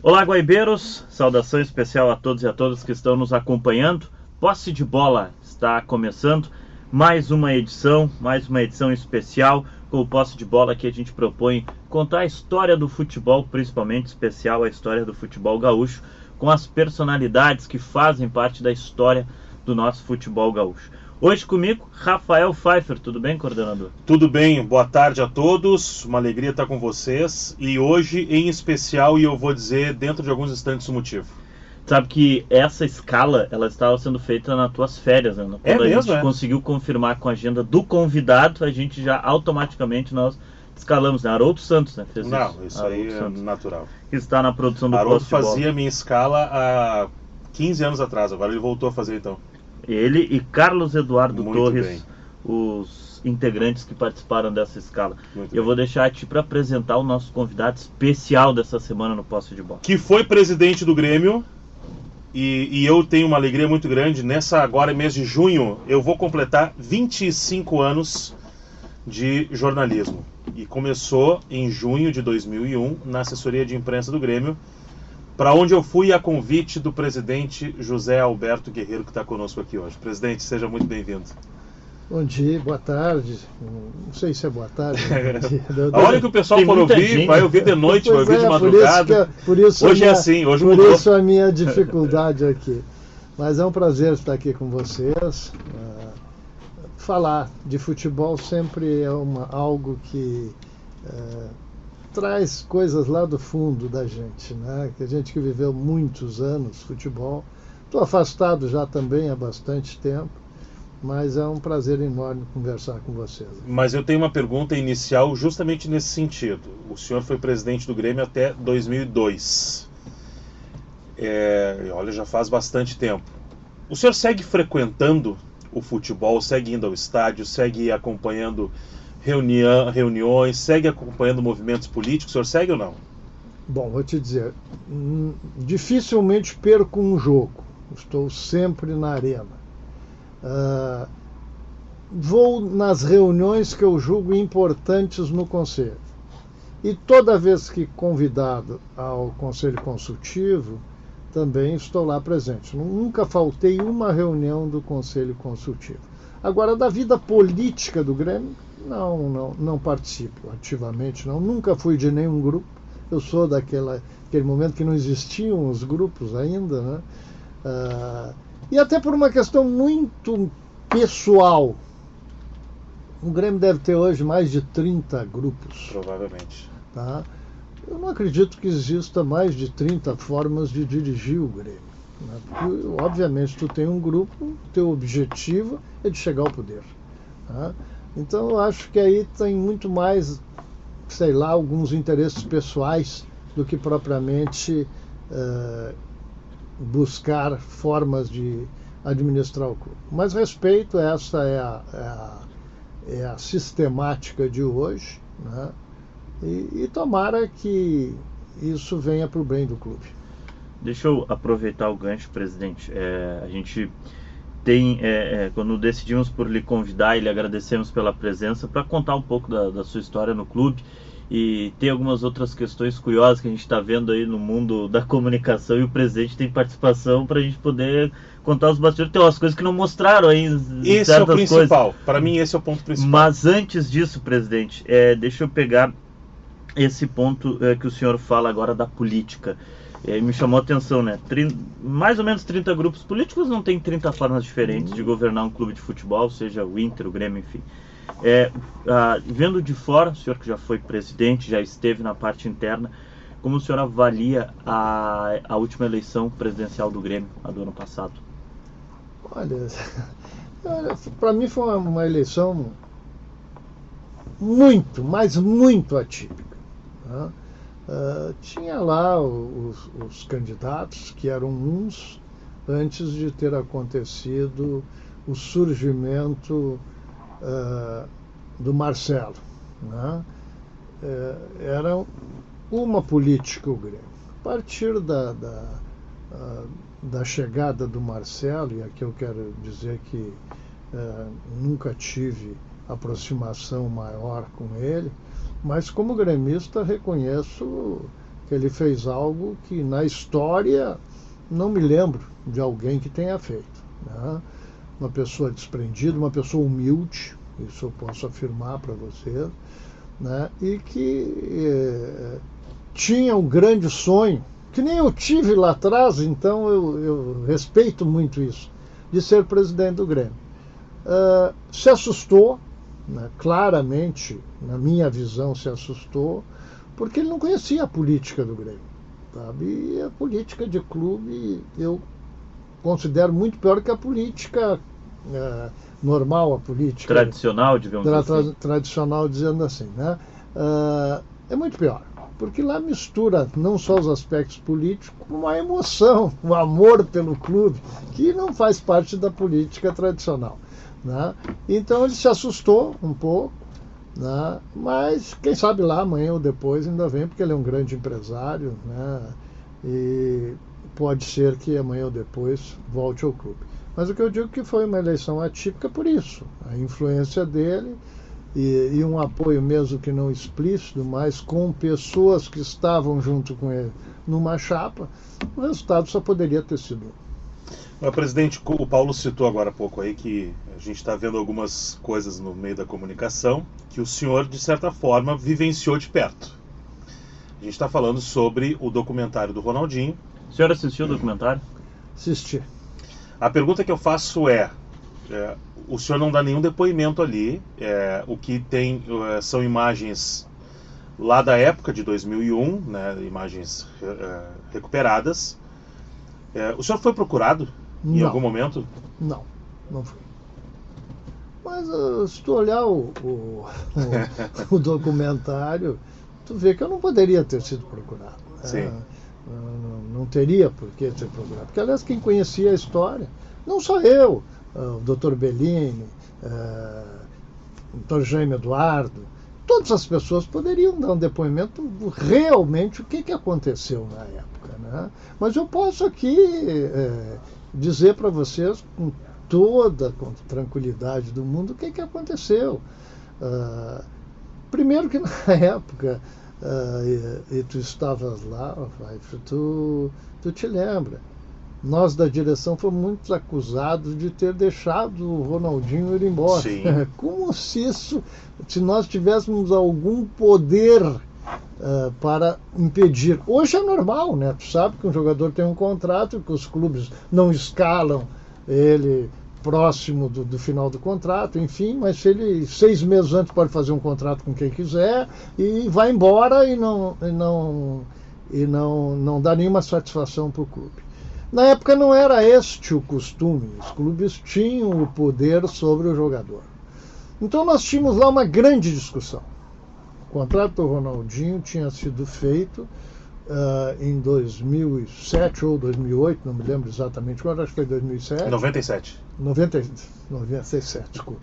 Olá, guaibeiros, saudação especial a todos e a todas que estão nos acompanhando. Posse de Bola está começando, mais uma edição especial. Com o Posse de Bola que a gente propõe contar a história do futebol, principalmente especial a história do futebol gaúcho, com as personalidades que fazem parte da história do nosso futebol gaúcho. Hoje comigo, Rafael Pfeiffer. Tudo bem, coordenador? Tudo bem, boa tarde a todos, uma alegria estar com vocês. E hoje, em especial, e eu vou dizer dentro de alguns instantes o motivo. Sabe que essa escala, ela estava sendo feita nas tuas férias, né? Quando a gente conseguiu confirmar com a agenda do convidado, a gente já automaticamente nós escalamos, né? Haroldo Santos, né? Fez isso aí é natural. Que está na produção do Haroldo fazia minha escala há 15 anos atrás, agora ele voltou a fazer então. Ele e Carlos Eduardo Muito Torres, bem. Os integrantes que participaram dessa escala. Muito eu bem. vou deixar a ti para apresentar o nosso convidado especial dessa semana no Posse de Bola. Que foi presidente do Grêmio. E eu tenho uma alegria muito grande. Agora, mês de junho, eu vou completar 25 anos de jornalismo. E começou em junho de 2001, na assessoria de imprensa do Grêmio, para onde eu fui a convite do presidente José Alberto Guerreiro, que está conosco aqui hoje. Presidente, seja muito bem-vindo. Bom dia, boa tarde. Não sei se é boa tarde. A hora que o pessoal for ouvir, vai ouvir de noite, vai ouvir de madrugada. Hoje é assim, hoje por mudou. Por isso a minha dificuldade aqui. Mas é um prazer estar aqui com vocês. Falar de futebol sempre é algo que traz coisas lá do fundo da gente, né? Que a gente que viveu muitos anos futebol. Estou afastado já também há bastante tempo. Mas é um prazer enorme conversar com vocês. Mas eu tenho uma pergunta inicial justamente nesse sentido. O senhor foi presidente do Grêmio até 2002. Olha, já faz bastante tempo. O senhor segue frequentando o futebol, segue indo ao estádio, segue acompanhando reuniões, segue acompanhando movimentos políticos? O senhor segue ou não? Bom, vou te dizer, dificilmente perco um jogo. Estou sempre na arena. Vou nas reuniões que eu julgo importantes no Conselho. E toda vez que convidado ao Conselho Consultivo, também estou lá presente. Nunca faltei uma reunião do Conselho Consultivo. Agora, da vida política do Grêmio, não participo ativamente, não. Nunca fui de nenhum grupo. Eu sou daquele momento que não existiam os grupos ainda, né? E até por uma questão muito pessoal. O Grêmio deve ter hoje mais de 30 grupos. Provavelmente. Tá? Eu não acredito que exista mais de 30 formas de dirigir o Grêmio. Né? Porque, obviamente, tu tem um grupo, teu objetivo é de chegar ao poder. Tá? Então, eu acho que aí tem muito mais, sei lá, alguns interesses pessoais do que propriamente buscar formas de administrar o clube. Mas respeito, essa é a sistemática de hoje, né? E tomara que isso venha para o bem do clube. Deixa eu aproveitar o gancho, presidente. A gente tem, quando decidimos por lhe convidar e lhe agradecemos pela presença, para contar um pouco da sua história no clube. E tem algumas outras questões curiosas que a gente está vendo aí no mundo da comunicação, e o presidente tem participação para a gente poder contar os bastidores. Tem umas coisas que não mostraram aí. Esse é o principal. Para mim, esse é o ponto principal. Mas antes disso, presidente, deixa eu pegar esse ponto que o senhor fala agora da política. Me chamou a atenção, né? Mais ou menos 30 grupos políticos, não tem 30 formas diferentes de governar um clube de futebol, seja o Inter, o Grêmio, enfim. Vendo de fora, o senhor que já foi presidente, já esteve na parte interna, como o senhor avalia a última eleição presidencial do Grêmio, a do ano passado? Olha, para mim foi uma eleição muito, mas muito atípica. Né? Tinha lá os candidatos, que eram uns, antes de ter acontecido o surgimento do Marcelo. Né? Era uma política o Grêmio. A partir da chegada do Marcelo, e aqui eu quero dizer que nunca tive aproximação maior com ele, mas como gremista reconheço que ele fez algo que na história não me lembro de alguém que tenha feito, né? Uma pessoa desprendida, uma pessoa humilde, isso eu posso afirmar para vocês, né? E que tinha um grande sonho, que nem eu tive lá atrás, então eu respeito muito isso, de ser presidente do Grêmio. Se assustou, né? Claramente, na minha visão, se assustou, porque ele não conhecia a política do Grêmio, sabe? E a política de clube eu considero muito pior que a política normal, a política tradicional, digamos assim. Tradicional, dizendo assim, né? É muito pior, porque lá mistura não só os aspectos políticos, como a emoção, o amor pelo clube, que não faz parte da política tradicional, né? Então ele se assustou um pouco, né? Mas quem sabe lá amanhã ou depois ainda vem, porque ele é um grande empresário, né? E pode ser que amanhã ou depois volte ao clube. Mas o que eu digo que foi uma eleição atípica por isso, a influência dele e um apoio mesmo que não explícito, mas com pessoas que estavam junto com ele numa chapa, o resultado só poderia ter sido. Presidente, o Paulo citou agora há pouco aí que a gente está vendo algumas coisas no meio da comunicação que o senhor, de certa forma, vivenciou de perto. A gente está falando sobre o documentário do Ronaldinho. O senhor assistiu o documentário? Assisti. A pergunta que eu faço o senhor não dá nenhum depoimento ali, o que tem são imagens lá da época de 2001, né, imagens recuperadas. O senhor foi procurado em algum momento? Não fui. Mas se tu olhar o documentário, tu vê que eu não poderia ter sido procurado. Sim. Não teria por que ser procurado. Porque, aliás, quem conhecia a história, não só eu, o Dr. Bellini, o Dr. Jaime Eduardo, todas as pessoas poderiam dar um depoimento do realmente o que aconteceu na época, né? Mas eu posso aqui dizer para vocês com toda a tranquilidade do mundo o que aconteceu. Primeiro que na época, e tu estavas lá, tu te lembra, nós da direção fomos muito acusados de ter deixado o Ronaldinho ir embora. Sim. Como se nós tivéssemos algum poder para impedir. Hoje é normal, né? Tu sabe que um jogador tem um contrato, que os clubes não escalam ele próximo do final do contrato, enfim, mas se ele 6 meses antes pode fazer um contrato com quem quiser e vai embora e não dá nenhuma satisfação para o clube. Na época não era este o costume, os clubes tinham o poder sobre o jogador. Então nós tínhamos lá uma grande discussão. O contrato do Ronaldinho tinha sido feito em 2007 ou 2008, não me lembro exatamente quando, acho que foi 2007. 97. 97, desculpa.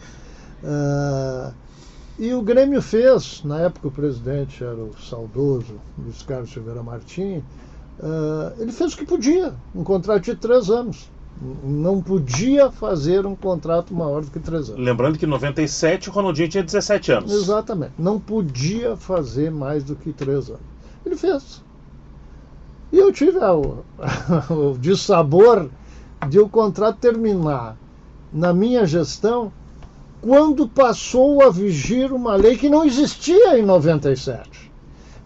E o Grêmio fez, na época o presidente era o saudoso Luiz Carlos Silveira Martins, ele fez o que podia, um contrato de 3 anos. Não podia fazer um contrato maior do que 3 anos. Lembrando que em 97 o Ronaldinho tinha 17 anos. Exatamente. Não podia fazer mais do que 3 anos. Ele fez. E eu tive o dissabor de o contrato terminar na minha gestão quando passou a vigir uma lei que não existia em 97.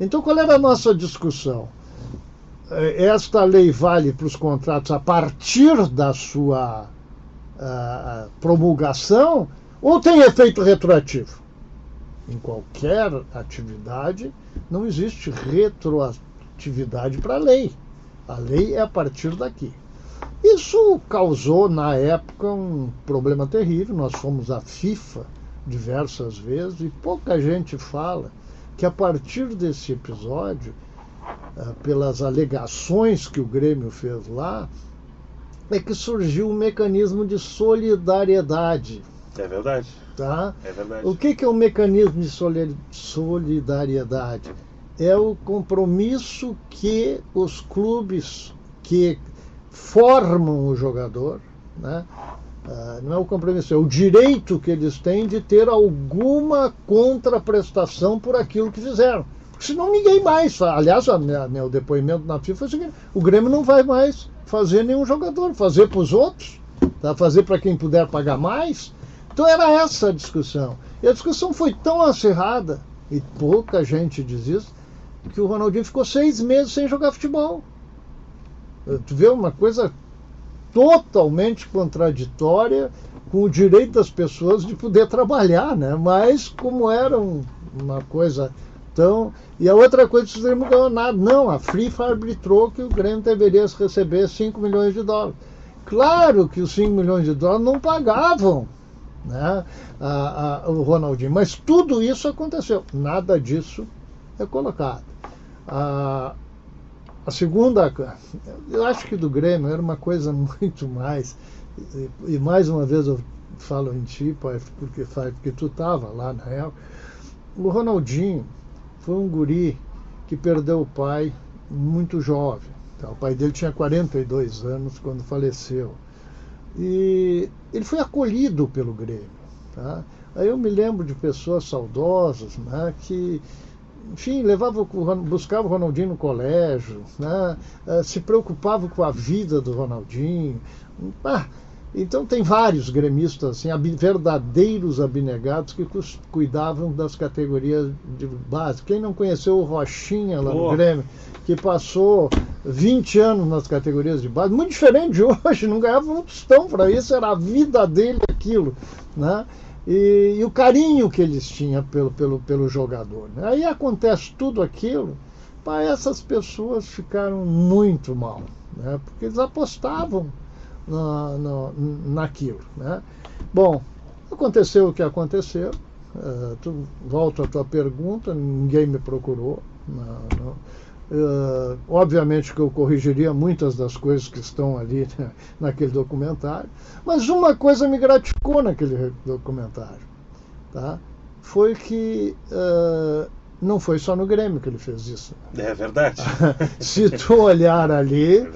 Então qual era a nossa discussão? Esta lei vale para os contratos a partir da sua promulgação ou tem efeito retroativo? Em qualquer atividade não existe retroatividade para a lei. A lei é a partir daqui. Isso causou, na época, um problema terrível. Nós fomos à FIFA diversas vezes e pouca gente fala que a partir desse episódio, pelas alegações que o Grêmio fez lá, é que surgiu um mecanismo de solidariedade. É verdade. Tá? É verdade. O que é um mecanismo de solidariedade? É o compromisso que os clubes que formam o jogador, né? Não é o compromisso, é o direito que eles têm de ter alguma contraprestação por aquilo que fizeram. Porque senão ninguém mais. Aliás, meu depoimento na FIFA foi o seguinte: o Grêmio não vai mais fazer nenhum jogador, fazer para os outros, tá? Fazer para quem puder pagar mais. Então era essa a discussão. E a discussão foi tão acirrada, e pouca gente diz isso, que o Ronaldinho ficou 6 meses sem jogar futebol. Tu vê uma coisa totalmente contraditória com o direito das pessoas de poder trabalhar, né? Mas como era uma coisa tão... E a outra coisa que o Grêmio não ganhou nada. Não, a FIFA arbitrou que o Grêmio deveria receber 5 milhões de dólares. Claro que os 5 milhões de dólares não pagavam, né, o Ronaldinho, mas tudo isso aconteceu. Nada disso é colocado. A segunda, eu acho que do Grêmio era uma coisa muito mais, e mais uma vez eu falo em ti, porque tu estava lá na real. O Ronaldinho foi um guri que perdeu o pai muito jovem. Tá? O pai dele tinha 42 anos quando faleceu. E ele foi acolhido pelo Grêmio. Tá? Aí eu me lembro de pessoas saudosas, né, que, enfim, buscavam o Ronaldinho no colégio, né, se preocupavam com a vida do Ronaldinho. Então tem vários gremistas, assim, verdadeiros abnegados que cuidavam das categorias de base. Quem não conheceu o Rochinha lá no Grêmio, que passou 20 anos nas categorias de base, muito diferente de hoje, não ganhava um tostão para isso, era a vida dele aquilo, né? E o carinho que eles tinham pelo jogador. Né? Aí acontece tudo aquilo, essas pessoas ficaram muito mal, né? Porque eles apostavam naquilo, né? Bom, aconteceu o que aconteceu. Volto à tua pergunta, ninguém me procurou. Obviamente que eu corrigiria muitas das coisas que estão ali, né, naquele documentário, mas uma coisa me gratificou naquele documentário, tá? Foi que não foi só no Grêmio que ele fez isso. É verdade. Se tu olhar ali,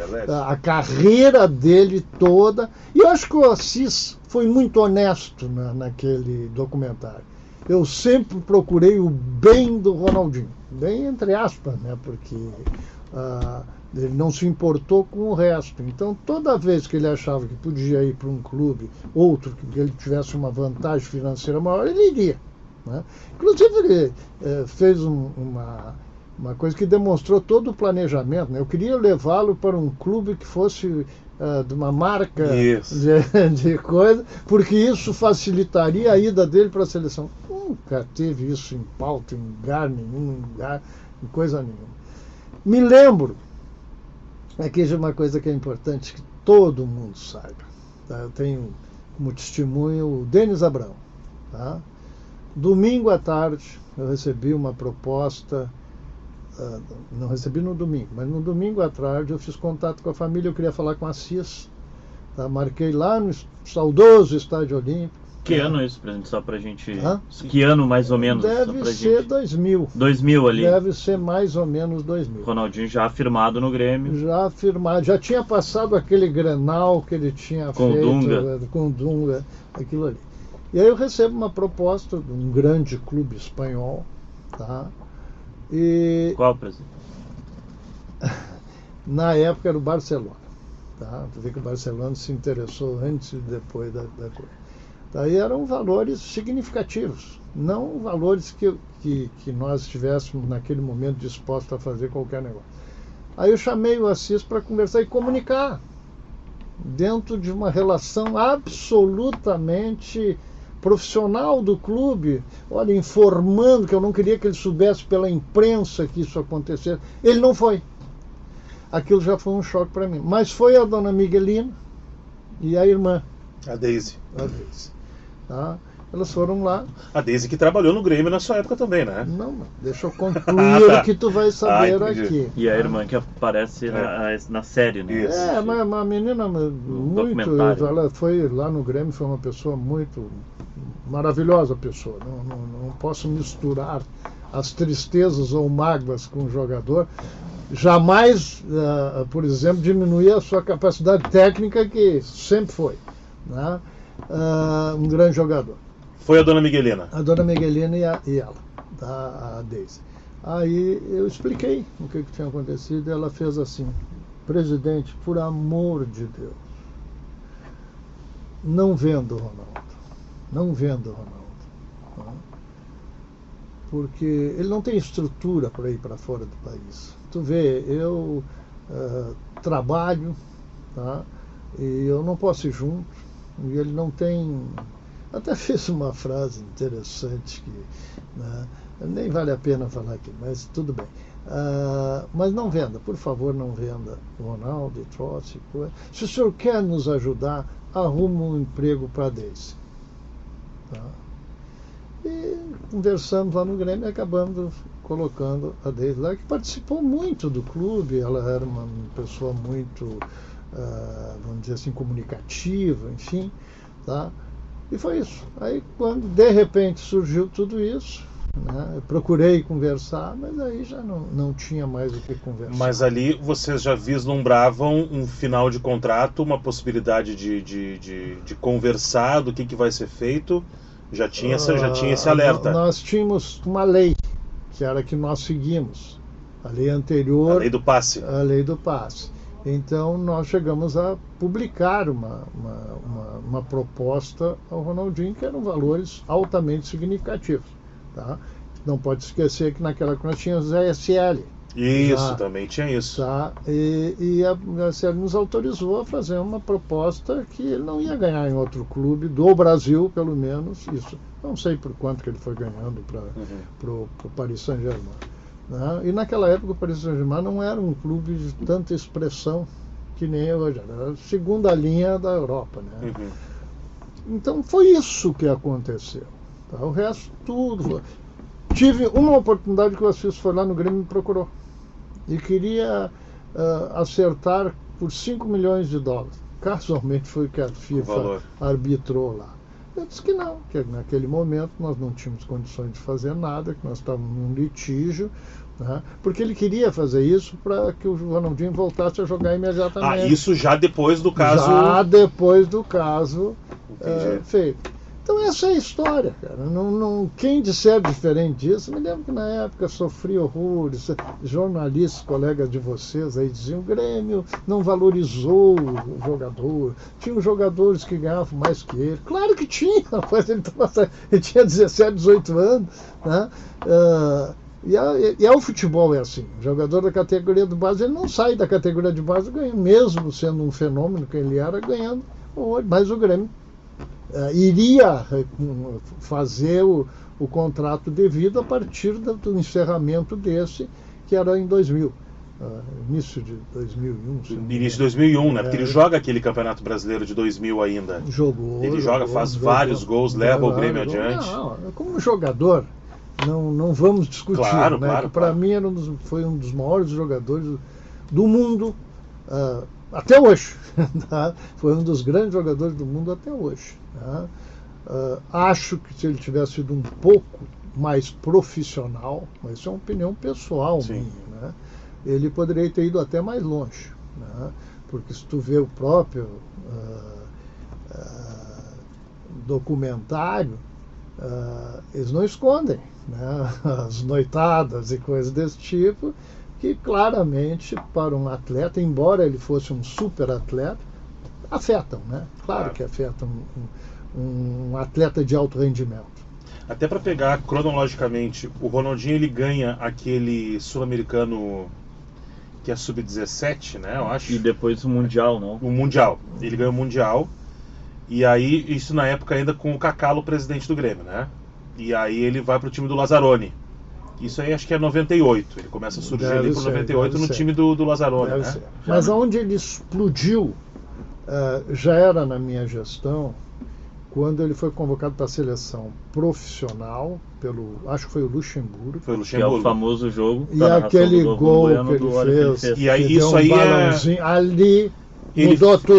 a carreira dele toda, e eu acho que o Assis foi muito honesto naquele documentário. Eu sempre procurei o bem do Ronaldinho, bem entre aspas, né? Porque ele não se importou com o resto. Então, toda vez que ele achava que podia ir para um clube, outro, que ele tivesse uma vantagem financeira maior, ele iria. Né? Inclusive, ele fez uma coisa que demonstrou todo o planejamento. Né? Eu queria levá-lo para um clube que fosse de uma marca de coisa, porque isso facilitaria a ida dele para a seleção. Nunca teve isso em pauta, em lugar nenhum, em coisa nenhuma. Me lembro, aqui é uma coisa que é importante que todo mundo saiba. Tá? Eu tenho como testemunho o Denis Abrão. Tá? Domingo à tarde eu recebi uma proposta, não recebi no domingo, mas no domingo à tarde eu fiz contato com a família, eu queria falar com a Assis, tá? Marquei lá no saudoso Estádio Olímpico. Que ano isso, presidente? Só pra gente... Que ano mais ou menos? Deve ser gente... 2000. 2000 ali. Deve ser mais ou menos 2000. Ronaldinho já afirmado no Grêmio. Já afirmado, já tinha passado aquele Grenal que ele tinha feito com o Dunga, aquilo ali. E aí eu recebo uma proposta de um grande clube espanhol, tá? E... Qual, presidente? Na época era o Barcelona, tá? Tu vê que o Barcelona se interessou antes e depois da coisa. Daí eram valores significativos, não valores que nós estivéssemos naquele momento dispostos a fazer qualquer negócio. Aí eu chamei o Assis para conversar e comunicar, dentro de uma relação absolutamente profissional do clube, olha, informando que eu não queria que ele soubesse pela imprensa que isso acontecesse. Ele não foi. Aquilo já foi um choque para mim. Mas foi a dona Miguelina e a irmã. A Deise. Tá? Elas foram lá. A Deise que trabalhou no Grêmio na sua época também, né? Não, deixa eu concluir o que tu vai saber aqui. E a irmã que aparece na série, né? Isso. Uma menina muito... Ela foi lá no Grêmio, foi uma pessoa muito maravilhosa pessoa. Não posso misturar as tristezas ou mágoas com o jogador. Jamais, por exemplo, diminuir a sua capacidade técnica, que sempre foi, né? Um grande jogador. Foi a dona Miguelina? A dona Miguelina e ela, a Deise. Aí eu expliquei o que tinha acontecido e ela fez assim: presidente, por amor de Deus, não venda o Ronaldo. Não venda o Ronaldo. Tá? Porque ele não tem estrutura para ir para fora do país. Tu vê, eu trabalho, tá? E eu não posso ir junto, e ele não tem... Até fiz uma frase interessante que, né, nem vale a pena falar aqui, mas tudo bem. Mas não venda, por favor, não venda o Ronaldo e Trotsky. Se o senhor quer nos ajudar, arruma um emprego para a Daisy. Tá? E conversamos lá no Grêmio e acabamos colocando a Daisy lá, que participou muito do clube. Ela era uma pessoa muito, vamos dizer assim, comunicativa, enfim, tá? E foi isso. Aí, quando de repente surgiu tudo isso, né, eu procurei conversar, mas aí já não tinha mais o que conversar. Mas ali vocês já vislumbravam um final de contrato, uma possibilidade de conversar do que vai ser feito? Já tinha esse alerta? Nós tínhamos uma lei, que era a que nós seguimos. A lei anterior... A lei do passe. A lei do passe. Então nós chegamos a publicar uma proposta ao Ronaldinho, que eram valores altamente significativos. Tá? Não pode esquecer que naquela época nós tínhamos a ESL. Isso, também tinha isso. Tá? E a ESL nos autorizou a fazer uma proposta que ele não ia ganhar em outro clube, do Brasil pelo menos, isso. Não sei por quanto que ele foi ganhando para o Paris Saint-Germain. Né? E naquela época o Paris Saint-Germain não era um clube de tanta expressão que nem hoje, era a segunda linha da Europa. Né? Então foi isso que aconteceu. Tá? O resto tudo. Tive uma oportunidade que o Assis foi lá no Grêmio e me procurou. E queria acertar por 5 milhões de dólares. Casualmente foi o que a FIFA arbitrou lá. Eu disse que não, que naquele momento nós não tínhamos condições de fazer nada, que nós estávamos num litígio, né? Porque ele queria fazer isso para que o Ronaldinho voltasse a jogar imediatamente. Isso já depois do caso... Já depois do caso feito. Então essa é a história, cara. Quem disser diferente disso, me lembro que na época sofri horrores, jornalistas, colegas de vocês aí diziam: o Grêmio não valorizou o jogador, tinha jogadores que ganhavam mais que ele. Claro que tinha, rapaz, ele tinha 17, 18 anos, né? E o futebol é assim, o jogador da categoria de base, ele não sai da categoria de base ganhando, mesmo sendo um fenômeno que ele era, ganhando, mas o Grêmio iria fazer o contrato devido a partir do encerramento desse, que era em 2000, início de 2001. Início de 2001, né? Porque ele joga aquele Campeonato Brasileiro de 2000 ainda. Ele faz vários gols, leva o Grêmio adiante. Não, como jogador, não vamos discutir. Claro, né? claro. Para mim foi um dos maiores jogadores do mundo até hoje. Tá? Foi um dos grandes jogadores do mundo até hoje. Tá? Acho que se ele tivesse sido um pouco mais profissional, mas isso é uma opinião pessoal minha, né? Ele poderia ter ido até mais longe, né? Porque se tu vê o próprio documentário, eles não escondem, né? As noitadas e coisas desse tipo, que claramente para um atleta, embora ele fosse um super atleta, afetam, né? Claro que afetam um atleta de alto rendimento. Até para pegar cronologicamente, o Ronaldinho ele ganha aquele sul-americano que é sub-17, né? Eu acho. E depois o Mundial, não? O Mundial. Ele ganha o Mundial. E aí, isso na época ainda com o Kaká, o presidente do Grêmio, né? E aí ele vai pro time do Lazzaroni. Isso aí acho que é 98. Ele começa a surgir ali pro 98 no time do Lazzaroni, né? Mas onde ele explodiu já era na minha gestão, quando ele foi convocado para a seleção profissional acho que foi o Luxemburgo. Foi o Luxemburgo. Que é o famoso jogo. E aquele gol que ele fez. E aí isso aí ali mudou tudo.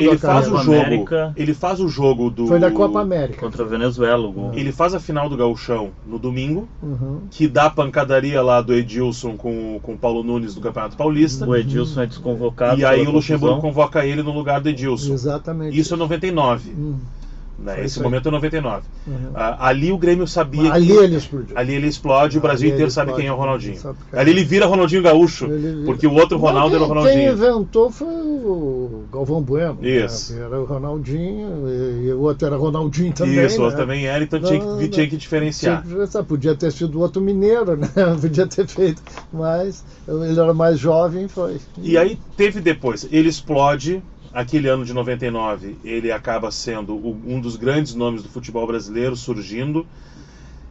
Ele faz o jogo do... Foi da Copa América. Contra a Venezuela o gol. Ele faz a final do Gauchão no domingo, que dá a pancadaria lá do Edilson com o Paulo Nunes do Campeonato Paulista. O Edilson é desconvocado. E aí o Luxemburgo convoca ele no lugar do Edilson. Exatamente. Isso é 99. Né? Esse momento é 99. Ali o Grêmio sabia ali que... ele explodiu. Ali ele explode, o Brasil inteiro sabe quem é o Ronaldinho. Ali ele vira Ronaldinho Gaúcho, porque o outro Ronaldo era o Ronaldinho. Quem inventou foi o Galvão Bueno. Isso. Né? Era o Ronaldinho, e o outro era Ronaldinho também. Isso, o outro né? também era, então tinha que diferenciar. Podia ter sido outro mineiro, né? Podia ter feito, mas ele era mais jovem, foi. E aí teve depois, ele explode. Aquele ano de 99, ele acaba sendo um dos grandes nomes do futebol brasileiro, surgindo.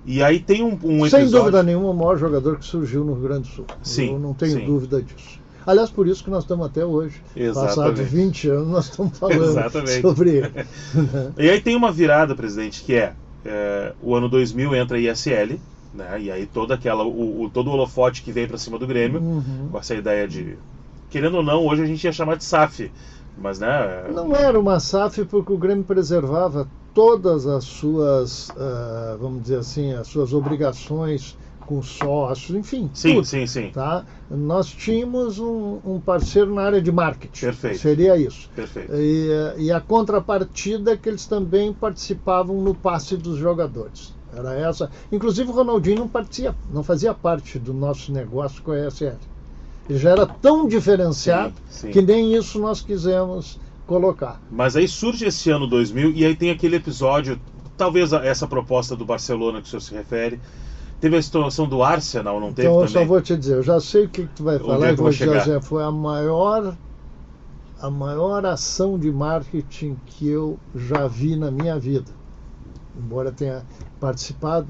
E aí tem um episódio... Sem dúvida nenhuma, o maior jogador que surgiu no Rio Grande do Sul. Sim, eu não tenho dúvida disso. Aliás, por isso que nós estamos até hoje. Passados 20 anos, nós estamos falando sobre ele. E aí tem uma virada, presidente, que o ano 2000 entra a ISL, né? E aí todo o holofote que vem para cima do Grêmio, com essa ideia de... Querendo ou não, hoje a gente ia chamar de SAF. Mas, né? Não era uma SAF porque o Grêmio preservava todas as suas, vamos dizer assim, as suas obrigações com sócios, enfim. Sim, tudo, sim. Tá? Nós tínhamos um parceiro na área de marketing. Perfeito. Seria isso. Perfeito. E a contrapartida é que eles também participavam no passe dos jogadores. Era essa. Inclusive o Ronaldinho não fazia parte do nosso negócio com a ESL. Ele já era tão diferenciado que nem isso nós quisemos colocar. Mas aí surge esse ano 2000 e aí tem aquele episódio, talvez essa proposta do Barcelona que o senhor se refere. Teve a situação do Arsenal, não teve também? Então eu só vou te dizer, eu já sei o que tu vai falar, foi a maior ação de marketing que eu já vi na minha vida. Embora tenha participado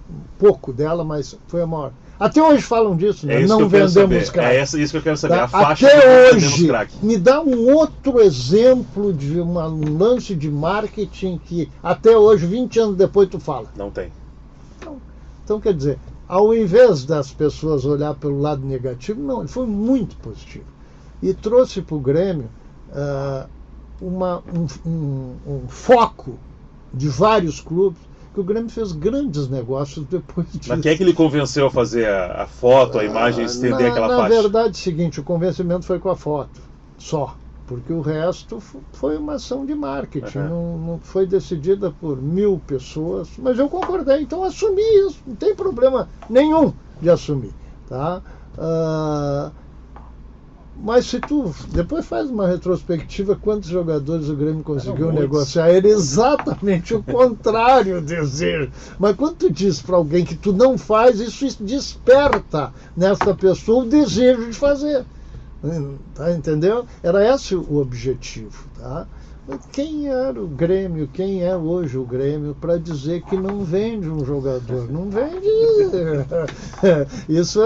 um pouco dela, mas foi a maior. Até hoje falam disso, né? Não vendemos crack. É isso que eu quero saber. Tá? A faixa Até não hoje, crack. me dá um outro exemplo de um lance de marketing que até hoje, 20 anos depois, tu fala. Não tem. Então, quer dizer, ao invés das pessoas olhar pelo lado negativo, não, ele foi muito positivo. E trouxe para o Grêmio um foco de vários clubes, que o Grêmio fez grandes negócios depois disso. Mas quem é que ele convenceu a fazer a foto, a imagem, estender aquela faixa? Na verdade, é o seguinte, o convencimento foi com a foto, só. Porque o resto foi uma ação de marketing, não foi decidida por 1000 pessoas, mas eu concordei, então assumi isso, não tem problema nenhum de assumir. Tá? Mas se tu depois faz uma retrospectiva, quantos jogadores o Grêmio conseguiu negociar, era exatamente o contrário do desejo. Mas quando tu diz para alguém que tu não faz, isso desperta nessa pessoa o desejo de fazer. Tá, entendeu? Era esse o objetivo. Tá? Quem era o Grêmio, quem é hoje o Grêmio para dizer que não vende um jogador? Não vende. Isso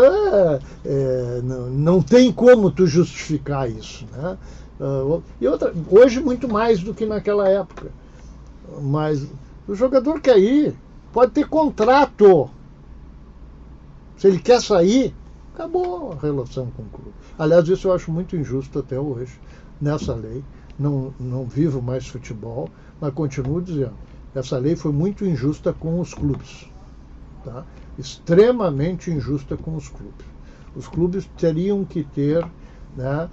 não tem como tu justificar isso. Né? E hoje muito mais do que naquela época. Mas o jogador quer ir, pode ter contrato. Se ele quer sair, acabou a relação com o clube. Aliás, isso eu acho muito injusto até hoje, nessa lei. Não vivo mais futebol, mas continuo dizendo, essa lei foi muito injusta com os clubes. Tá? Extremamente injusta com os clubes. Os clubes teriam que ter, né,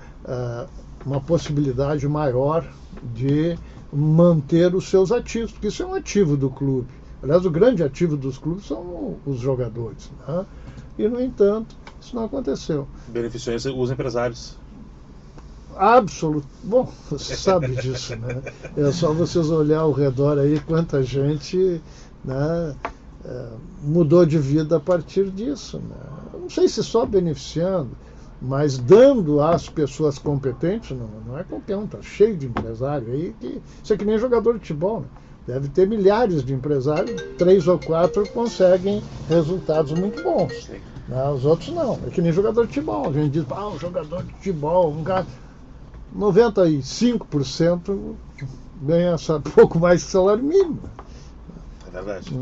uma possibilidade maior de manter os seus ativos, porque isso é um ativo do clube. Aliás, o grande ativo dos clubes são os jogadores. Né? E, no entanto, isso não aconteceu. Beneficiou os empresários. Absoluto. Bom, você sabe disso, né? É só vocês olhar ao redor aí quanta gente, né, mudou de vida a partir disso. Né? Não sei se só beneficiando, mas dando às pessoas competentes, não é qualquer um, tá cheio de empresário aí, isso é que nem jogador de futebol, né? Deve ter milhares de empresários, 3 ou 4 conseguem resultados muito bons. Né? Os outros não, é que nem jogador de futebol. A gente diz, um jogador de futebol, um cara... 95% ganha pouco mais que salário mínimo. É verdade.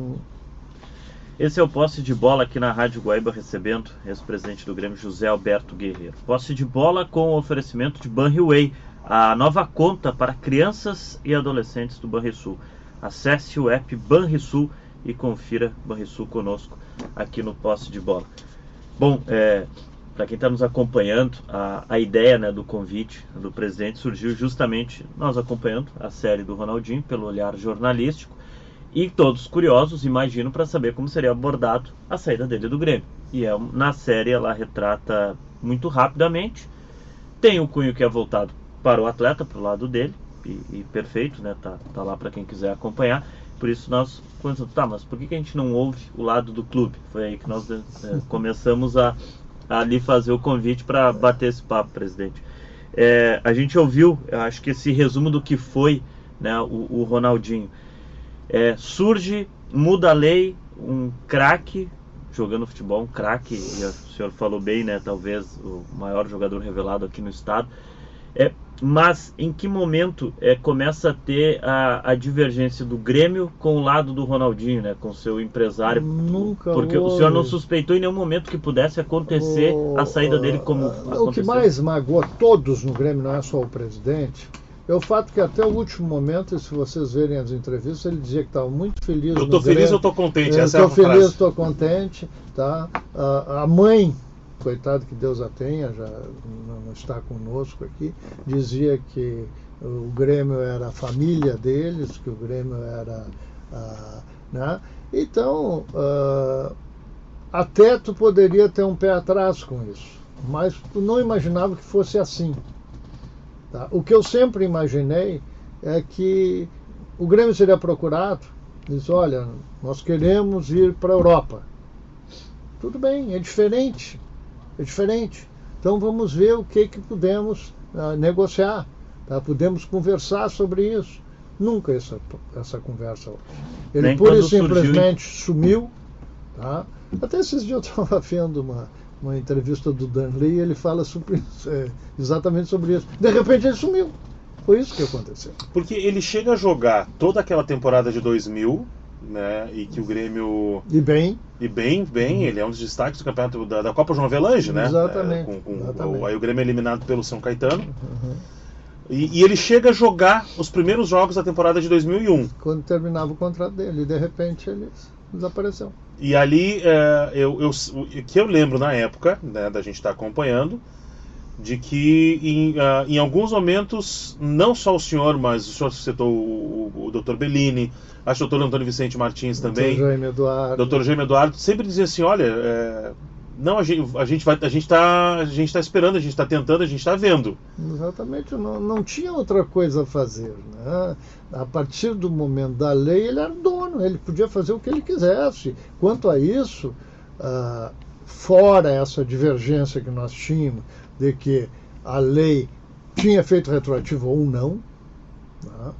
Esse é o Posse de Bola aqui na Rádio Guaíba, recebendo ex-presidente do Grêmio, José Alberto Guerreiro. Posse de Bola com o oferecimento de Banriway, a nova conta para crianças e adolescentes do Banrisul. Acesse o app Banrisul e confira Banrisul conosco aqui no Posse de Bola. Bom, para quem está nos acompanhando, a ideia, né, do convite do presidente surgiu justamente nós acompanhando a série do Ronaldinho pelo olhar jornalístico e todos curiosos, imagino, para saber como seria abordado a saída dele do Grêmio. E na série ela retrata muito rapidamente, tem o cunho que é voltado para o atleta, para o lado dele, e perfeito, né, tá lá para quem quiser acompanhar. Por isso nós pensamos, mas por que a gente não ouve o lado do clube? Foi aí que nós começamos a ali fazer o convite para bater esse papo, presidente. A gente ouviu, acho que esse resumo do que foi, né, o Ronaldinho. Surge, muda a lei, um craque jogando futebol, um craque, e o senhor falou bem, né, talvez o maior jogador revelado aqui no estado. Mas em que momento começa a ter a divergência do Grêmio com o lado do Ronaldinho, né, com o seu empresário? Nunca porque o senhor não suspeitou em nenhum momento que pudesse acontecer a saída dele como aconteceu. O que mais magoou todos no Grêmio, não é só o presidente, é o fato que até o último momento, e se vocês verem as entrevistas, ele dizia que estava muito feliz. Eu estou feliz, eu estou contente. Essa estou feliz, estou contente. Tá? A mãe, coitado que Deus a tenha, já não está conosco aqui, dizia que o Grêmio era a família deles, que o Grêmio era... né? Então, até tu poderia ter um pé atrás com isso, mas tu não imaginava que fosse assim. Tá? O que eu sempre imaginei é que o Grêmio seria procurado, diz, olha, nós queremos ir para a Europa. Tudo bem, é diferente. Então vamos ver o que podemos negociar. Tá? Podemos conversar sobre isso. Nunca essa conversa hoje. Ele pura e simplesmente sumiu. Tá? Até esses dias eu estava vendo uma entrevista do Danley e ele fala exatamente sobre isso. De repente ele sumiu. Foi isso que aconteceu. Porque ele chega a jogar toda aquela temporada de 2000, né, e que o Grêmio... E bem, ele é um dos destaques do campeonato da Copa João Avelange, né? Exatamente. Aí o Grêmio é eliminado pelo São Caetano. E ele chega a jogar os primeiros jogos da temporada de 2001. Quando terminava o contrato dele, e de repente ele desapareceu. E ali, que eu lembro na época, né, da gente estar acompanhando, de que em alguns momentos, não só o senhor, mas o senhor citou o Dr. Bellini, acho que o Dr. Antônio Vicente Martins também, Dr. Jaime Eduardo, sempre dizia assim, olha, não, a gente está esperando, a gente está tentando, a gente está vendo. Exatamente, não tinha outra coisa a fazer, né? A partir do momento da lei, ele era dono, ele podia fazer o que ele quisesse. Quanto a isso, fora essa divergência que nós tínhamos, de que a lei tinha efeito retroativo ou não, né?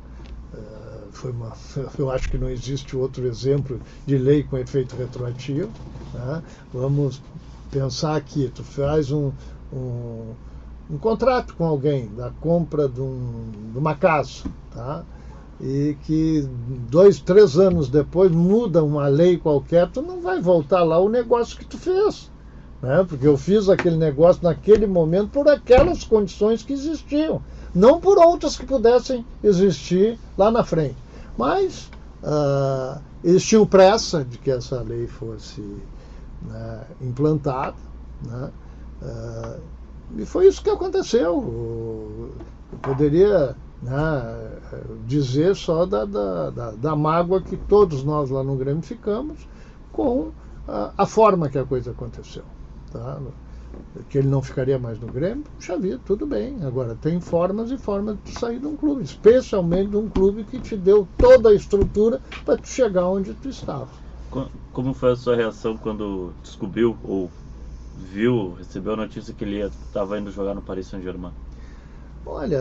Eu acho que não existe outro exemplo de lei com efeito retroativo. Né? Vamos pensar que tu faz um contrato com alguém da compra de uma casa, tá? E que 2, 3 anos depois muda uma lei qualquer, tu não vai voltar lá o negócio que tu fez, né? Porque eu fiz aquele negócio naquele momento por aquelas condições que existiam, não por outras que pudessem existir lá na frente. Mas eles tinham pressa de que essa lei fosse, né, implantada, né? E foi isso que aconteceu. Eu poderia, né, dizer só da mágoa que todos nós lá no Grêmio ficamos com a forma que a coisa aconteceu. Tá? Que ele não ficaria mais no Grêmio, puxa vida, tudo bem. Agora, tem formas e formas de sair de um clube, especialmente de um clube que te deu toda a estrutura para tu chegar onde tu estava. Como foi a sua reação quando descobriu ou recebeu a notícia que ele estava indo jogar no Paris Saint-Germain? Olha...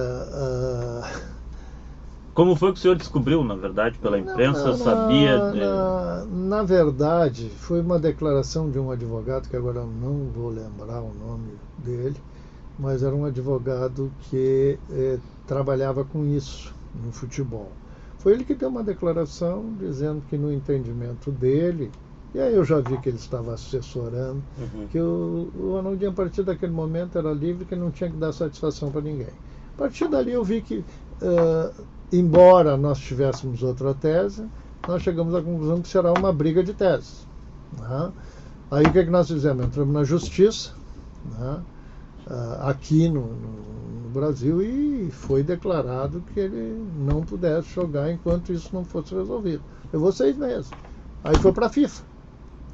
Como foi que o senhor descobriu, na verdade, pela imprensa? Sabia? Na verdade, foi uma declaração de um advogado, que agora eu não vou lembrar o nome dele, mas era um advogado que trabalhava com isso no futebol. Foi ele que deu uma declaração dizendo que no entendimento dele, e aí eu já vi que ele estava assessorando, que o Ronaldinho, a partir daquele momento, era livre, que não tinha que dar satisfação para ninguém. A partir dali eu vi que... embora nós tivéssemos outra tese, nós chegamos à conclusão que será uma briga de teses. Né? Aí o que nós fizemos? Entramos na justiça, né, aqui no Brasil, e foi declarado que ele não pudesse jogar enquanto isso não fosse resolvido. Levou 6 meses. Aí foi para a FIFA.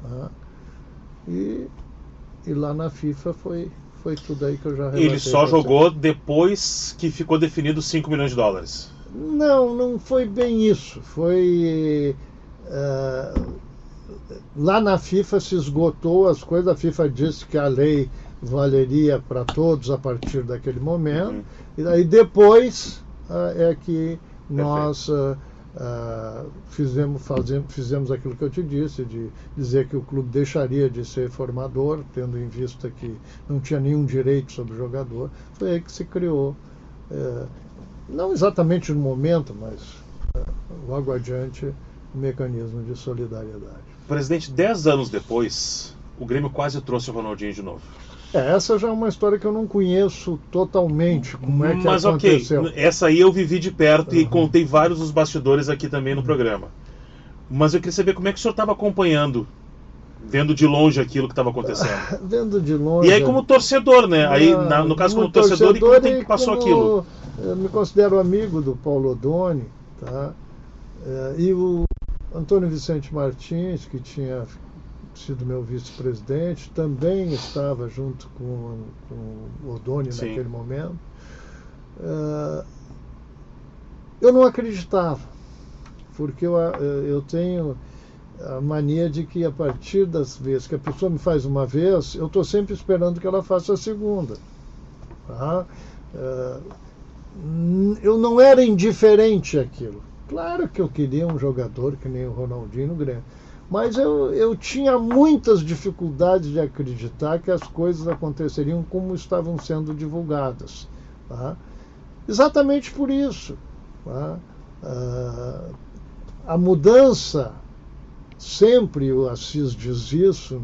Né, e lá na FIFA foi tudo aí que eu já relatei. Ele só jogou depois que ficou definido $5 milhões. Não foi bem isso. Foi... lá na FIFA se esgotou as coisas. A FIFA disse que a lei valeria para todos a partir daquele momento. E daí depois é que nós fizemos aquilo que eu te disse, de dizer que o clube deixaria de ser formador, tendo em vista que não tinha nenhum direito sobre o jogador. Foi aí que se criou, não exatamente no momento, mas logo adiante, o mecanismo de solidariedade. Presidente, 10 anos depois, o Grêmio quase trouxe o Ronaldinho de novo. Essa já é uma história que eu não conheço totalmente, como é que Mas aconteceu. Ok, essa aí eu vivi de perto e contei vários dos bastidores aqui também no programa. Mas eu queria saber como é que o senhor estava acompanhando, vendo de longe aquilo que estava acontecendo. Vendo de longe. E aí como torcedor, né? Aí, no caso como torcedor, e como tem que passou aquilo? Eu me considero amigo do Paulo Odoni, tá? E o Antônio Vicente Martins, que tinha sido meu vice-presidente, também estava junto com o Odoni naquele momento. Eu não acreditava, porque eu tenho a mania de que a partir das vezes que a pessoa me faz uma vez, eu estou sempre esperando que ela faça a segunda. Tá? Eu não era indiferente àquilo. Claro que eu queria um jogador que nem o Ronaldinho no Grêmio, mas eu tinha muitas dificuldades de acreditar que as coisas aconteceriam como estavam sendo divulgadas. Tá? Exatamente por isso. Tá? A mudança, sempre o Assis diz isso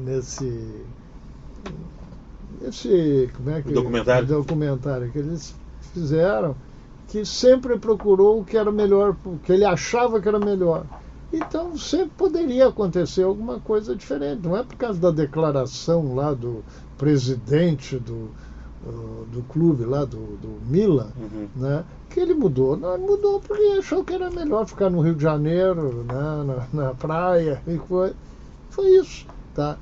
nesse como é que, documentário que eles fizeram, que sempre procurou o que era melhor, o que ele achava que era melhor. Então sempre poderia acontecer alguma coisa diferente. Não é por causa da declaração lá do presidente do clube lá, do Milan, né, que ele mudou. Não, ele mudou porque achou que era melhor ficar no Rio de Janeiro, né, na praia, e foi isso. Tá?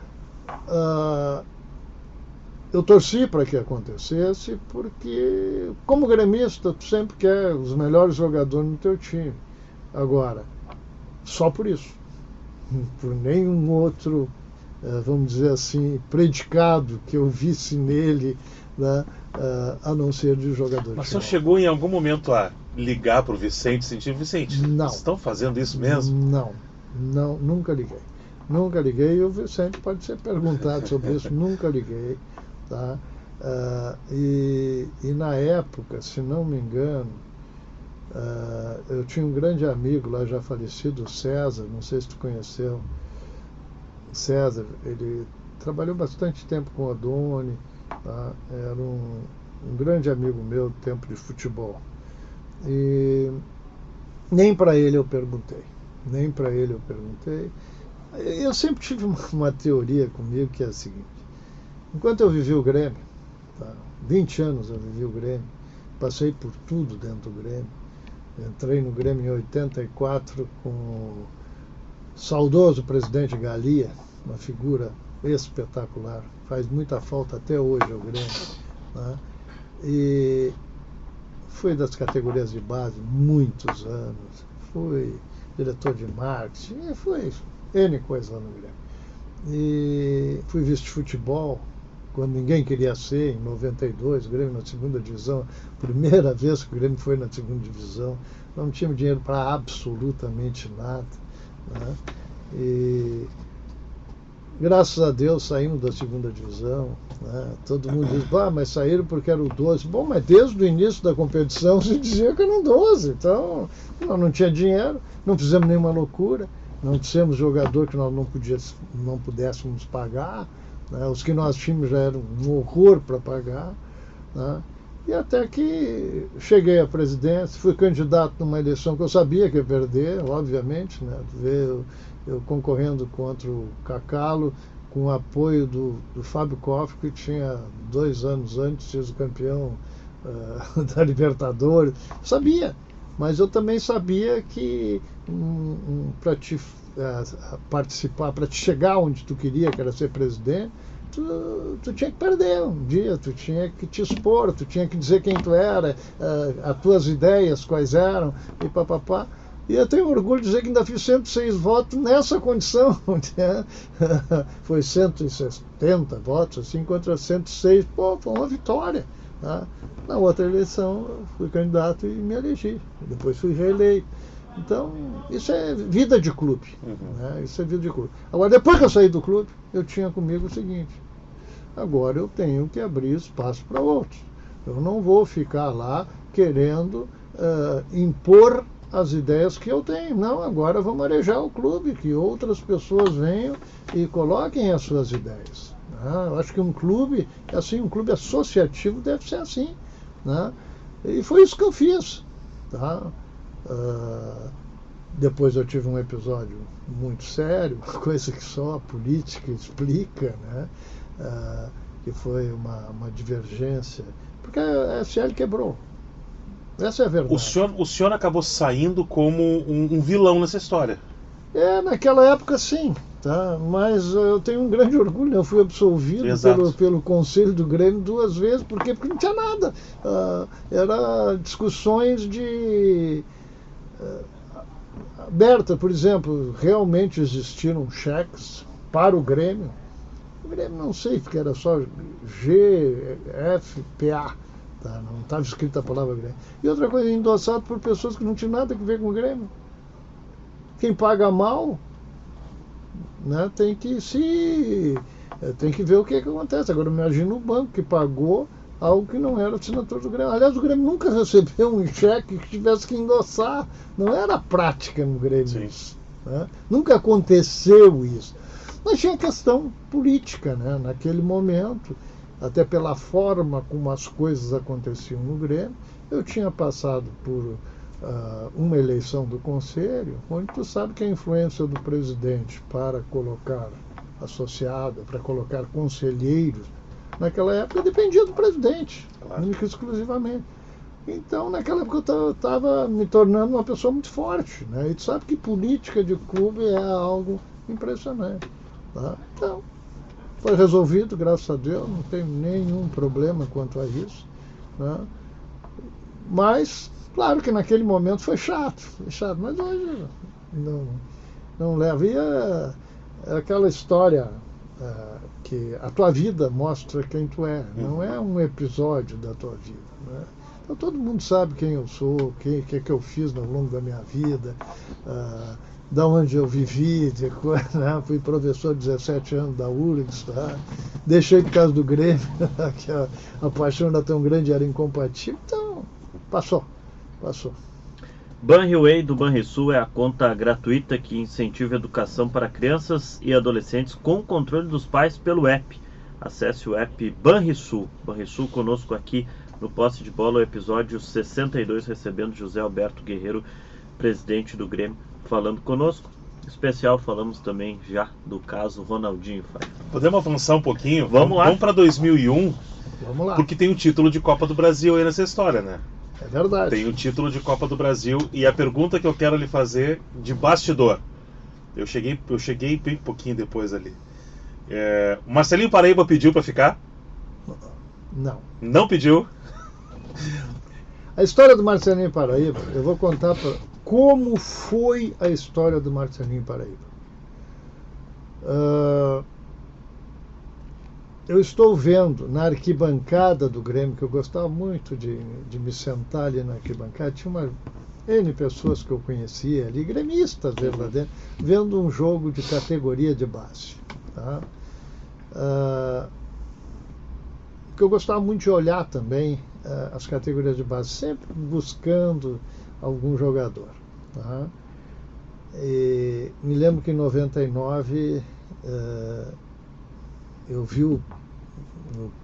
Eu torci para que acontecesse, porque, como gremista, tu sempre quer os melhores jogadores no teu time. Agora, só por isso. Por nenhum outro, vamos dizer assim, predicado que eu visse nele, né, a não ser de jogador. Mas o senhor chegou em algum momento a ligar para o Vicente, sentir, Vicente, não. Estão fazendo isso mesmo? Não, nunca liguei. Nunca liguei, e o Vicente pode ser perguntado sobre isso, nunca liguei. Tá? E na época, se não me engano, eu tinha um grande amigo lá, já falecido, o César, não sei se tu conheceu. César, ele trabalhou bastante tempo com o Odoni, tá? Era um grande amigo meu do tempo de futebol. E nem para ele eu perguntei. Eu sempre tive uma teoria comigo que é a seguinte: enquanto eu vivi o Grêmio, tá? 20 anos eu vivi o Grêmio, passei por tudo dentro do Grêmio. Entrei no Grêmio em 84 com o saudoso presidente Galia, uma figura espetacular, faz muita falta até hoje ao Grêmio. Tá? E fui das categorias de base muitos anos, fui diretor de marketing, foi N coisa lá no Grêmio. E fui vice de futebol, quando ninguém queria ser, em 92, o Grêmio na segunda divisão, primeira vez que o Grêmio foi na segunda divisão, não tinha dinheiro para absolutamente nada. Né? E graças a Deus saímos da segunda divisão. Né? Todo mundo diz, mas saíram porque era o 12. Bom, mas desde o início da competição se dizia que era um 12, então nós não tinha dinheiro, não fizemos nenhuma loucura, não tínhamos jogador que nós não pudéssemos pagar. Né? Os que nós tínhamos já eram um horror para pagar. Né? E até que cheguei à presidência, fui candidato numa eleição que eu sabia que ia perder, obviamente, né? Eu concorrendo contra o Cacalo, com o apoio do Fábio Koff, que tinha 2 anos antes sido campeão da Libertadores. Sabia, mas eu também sabia que para te participar, para te chegar onde tu queria, que era ser presidente, tu tinha que perder um dia, tu tinha que te expor, tu tinha que dizer quem tu era, as tuas ideias quais eram, e papapá. E eu tenho orgulho de dizer que ainda fiz 106 votos nessa condição. Foi 170 votos, assim, contra 106. Pô, foi uma vitória. Tá? Na outra eleição, eu fui candidato e me elegi. Depois fui reeleito. Então, isso é vida de clube. Né? Isso é vida de clube. Agora, depois que eu saí do clube, eu tinha comigo o seguinte: agora eu tenho que abrir espaço para outros. Eu não vou ficar lá querendo impor as ideias que eu tenho. Não, agora vamos arejar o clube, que outras pessoas venham e coloquem as suas ideias. Né? Eu acho que um clube, assim, um clube associativo deve ser assim. Né? E foi isso que eu fiz. Tá? Depois eu tive um episódio muito sério, coisa que só a política explica, né? Que foi uma divergência, porque a SL quebrou. Essa é a verdade. O senhor acabou saindo como um vilão nessa história. Naquela época sim, tá? Mas eu tenho um grande orgulho, eu fui absolvido pelo Conselho do Grêmio 2 vezes, porque não tinha nada. Era discussões aberta, por exemplo, realmente existiram cheques para o Grêmio. O Grêmio não sei, porque era só GFPA. Tá, não estava escrita a palavra Grêmio. E outra coisa, endossado por pessoas que não tinham nada a ver com o Grêmio. Quem paga mal, né, tem que ver o que acontece. Agora imagina o banco que pagou algo que não era assinatura do Grêmio. Aliás, o Grêmio nunca recebeu um cheque que tivesse que endossar. Não era prática no Grêmio isso. Né? Nunca aconteceu isso. Mas tinha questão política, né, naquele momento. Até pela forma como as coisas aconteciam no Grêmio, eu tinha passado por uma eleição do Conselho, onde tu sabe que a influência do presidente para colocar associado, para colocar conselheiros, naquela época dependia do presidente, única e exclusivamente. Então, naquela época eu estava me tornando uma pessoa muito forte, né? E tu sabe que política de clube é algo impressionante. Tá? Então, foi resolvido, graças a Deus, não tem nenhum problema quanto a isso. Né? Mas, claro que naquele momento foi chato, mas hoje não leva. E é aquela história que a tua vida mostra quem tu é, não é um episódio da tua vida. Né? Então todo mundo sabe quem eu sou, o que eu fiz ao longo da minha vida, da onde eu vivi, né? Fui professor 17 anos da URGS, tá? Deixei por causa do Grêmio, que a paixão era tão grande, era incompatível, então passou. Banriway do Banrisul é a conta gratuita que incentiva a educação para crianças e adolescentes com controle dos pais pelo app. Acesse o app Banrisul. Banrisul conosco aqui no Posse de Bola, o episódio 62, recebendo José Alberto Guerreiro, presidente do Grêmio, falando conosco. Em especial, falamos também já do caso Ronaldinho. Podemos avançar um pouquinho? Vamos lá. Vamos para 2001. Vamos lá. Porque tem o título de Copa do Brasil aí nessa história, né? É verdade. Tem o título de Copa do Brasil e a pergunta que eu quero lhe fazer de bastidor. Eu cheguei bem pouquinho depois ali. O Marcelinho Paraíba pediu para ficar? Não. Não pediu? A história do Marcelinho Paraíba, eu vou contar como foi a história do Marcelinho Paraíba. Eu estou vendo na arquibancada do Grêmio, que eu gostava muito de me sentar ali na arquibancada, tinha N pessoas que eu conhecia ali, gremistas verdadeiros, vendo um jogo de categoria de base. Tá? Que eu gostava muito de olhar também as categorias de base, sempre buscando algum jogador. Tá? E me lembro que em 99 eu vi o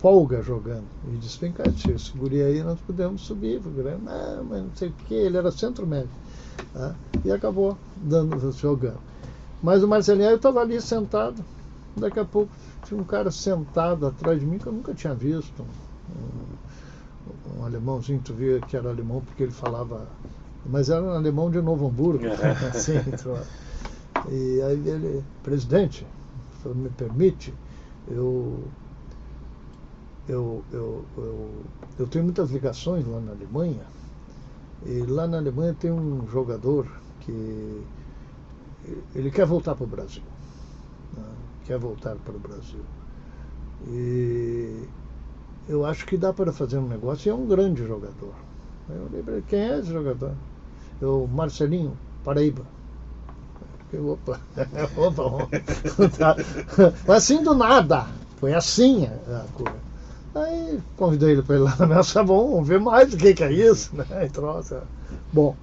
Polga jogando e disse: vem cá, tio, segure aí, nós podemos subir. Não, mas não sei o que, ele era centro médio. Tá? E acabou jogando. Mas o Marcelinho, eu estava ali sentado Daqui a pouco tinha um cara sentado atrás de mim que eu nunca tinha visto. Um alemãozinho, tu via que era alemão porque ele falava, mas era um alemão de Novo Hamburgo, assim, e aí ele, presidente, se me permite, eu tenho muitas ligações lá na Alemanha, e lá na Alemanha tem um jogador que ele quer voltar para o Brasil, né? Quer voltar para o Brasil, e eu acho que dá para fazer um negócio, e é um grande jogador. Eu lembrei, quem é esse jogador? O Marcelinho, Paraíba. Opa, mas assim do nada, foi assim a coisa. Aí convidei ele para ir lá na minha sabão, vamos ver mais o que é isso, né? Bom,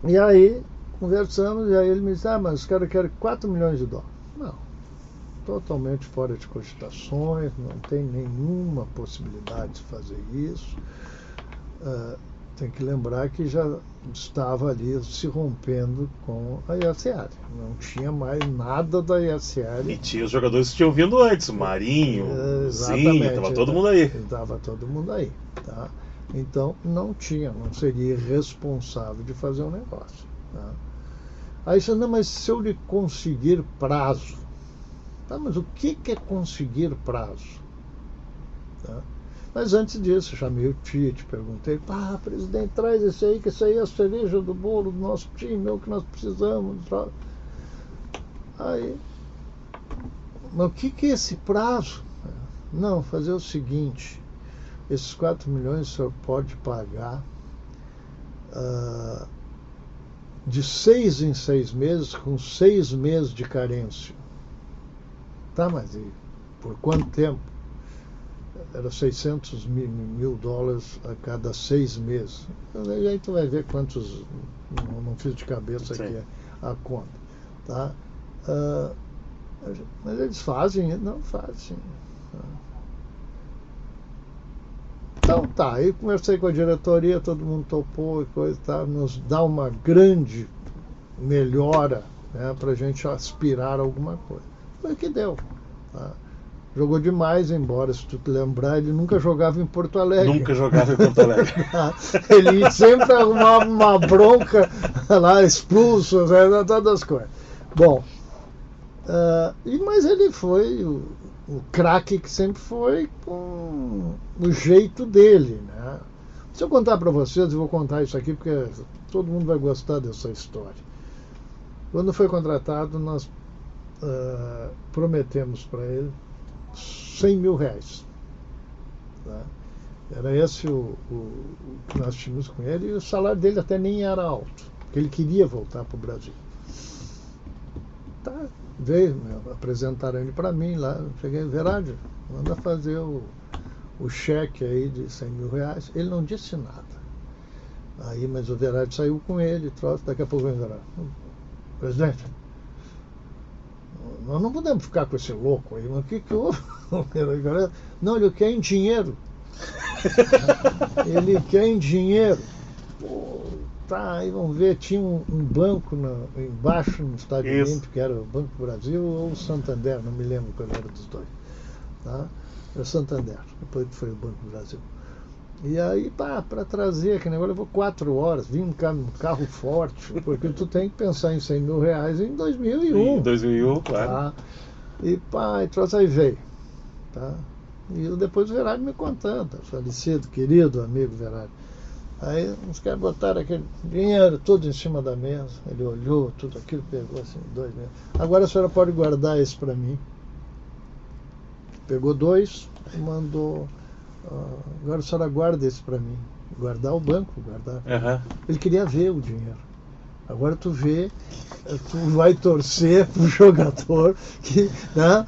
e aí conversamos, e aí ele me disse, mas os caras querem 4 milhões de dólares. Não, totalmente fora de cogitações, não tem nenhuma possibilidade de fazer isso. Tem que lembrar que já estava ali se rompendo com a IACL. Não tinha mais nada da IACL. E tinha os jogadores que tinham vindo antes, Marinho, Zinho, estava todo mundo aí. Estava todo mundo aí. Tá? Então não seria irresponsável de fazer um negócio. Tá? Aí você, não, mas se eu lhe conseguir prazo. Tá, mas o que é conseguir prazo? Tá? Mas antes disso, eu chamei o Tite, perguntei, presidente, traz esse aí, que esse aí é a cereja do bolo do nosso time, é o que nós precisamos. Aí, mas o que é esse prazo? Não, fazer o seguinte, esses 4 milhões o senhor pode pagar de 6 em 6 meses, com 6 meses de carência. Tá, mas e por quanto tempo? Era 600 mil dólares a cada 6 meses. E aí tu vai ver quantos, não fiz de cabeça aqui a conta. Tá? Mas eles fazem, não fazem. Então tá, aí conversei com a diretoria, todo mundo topou e coisa, tá? Nos dá uma grande melhora, né, para a gente aspirar a alguma coisa. Foi o que deu. Tá? Jogou demais, embora, se tu te lembrar, ele nunca jogava em Porto Alegre. Nunca jogava em Porto Alegre. Ele sempre arrumava uma bronca lá, expulso, todas as coisas. Bom, mas ele foi o craque que sempre foi, com o jeito dele, né? Se eu contar para vocês, eu vou contar isso aqui porque todo mundo vai gostar dessa história. Quando foi contratado, nós prometemos para ele 100 mil reais. Tá? Era esse o que nós tínhamos com ele, e o salário dele até nem era alto, porque ele queria voltar para o Brasil. Tá, veio, apresentaram ele para mim lá, eu cheguei, Verade, manda fazer o cheque aí de 100 mil reais. Ele não disse nada. Aí, mas o Verade saiu com ele, daqui a pouco vem o Verade. Presidente, nós não podemos ficar com esse louco aí, mas o que houve? Não, ele quer em dinheiro. Ele quer em dinheiro. Pô, tá, aí vamos ver, tinha um banco embaixo no Estádio Olímpico, que era o Banco do Brasil ou o Santander, não me lembro qual era dos dois. Tá? Era o Santander, depois foi o Banco do Brasil. E aí, para trazer aquele negócio, levou 4 horas, vim um carro forte, porque tu tem que pensar em 100 mil reais em 2001. Em 2001, claro. Tá? E trouxe, aí veio. Tá? E depois o Verade me contando, falecido, querido amigo Verade. Aí uns caras botaram aquele dinheiro tudo em cima da mesa, ele olhou tudo aquilo, pegou assim, 2 mil. Agora a senhora pode guardar esse para mim. Pegou 2 e mandou... agora a senhora guarda esse para mim. Guardar o banco, guardar. Uhum. Ele queria ver o dinheiro. Agora tu vê, tu vai torcer pro jogador que, né?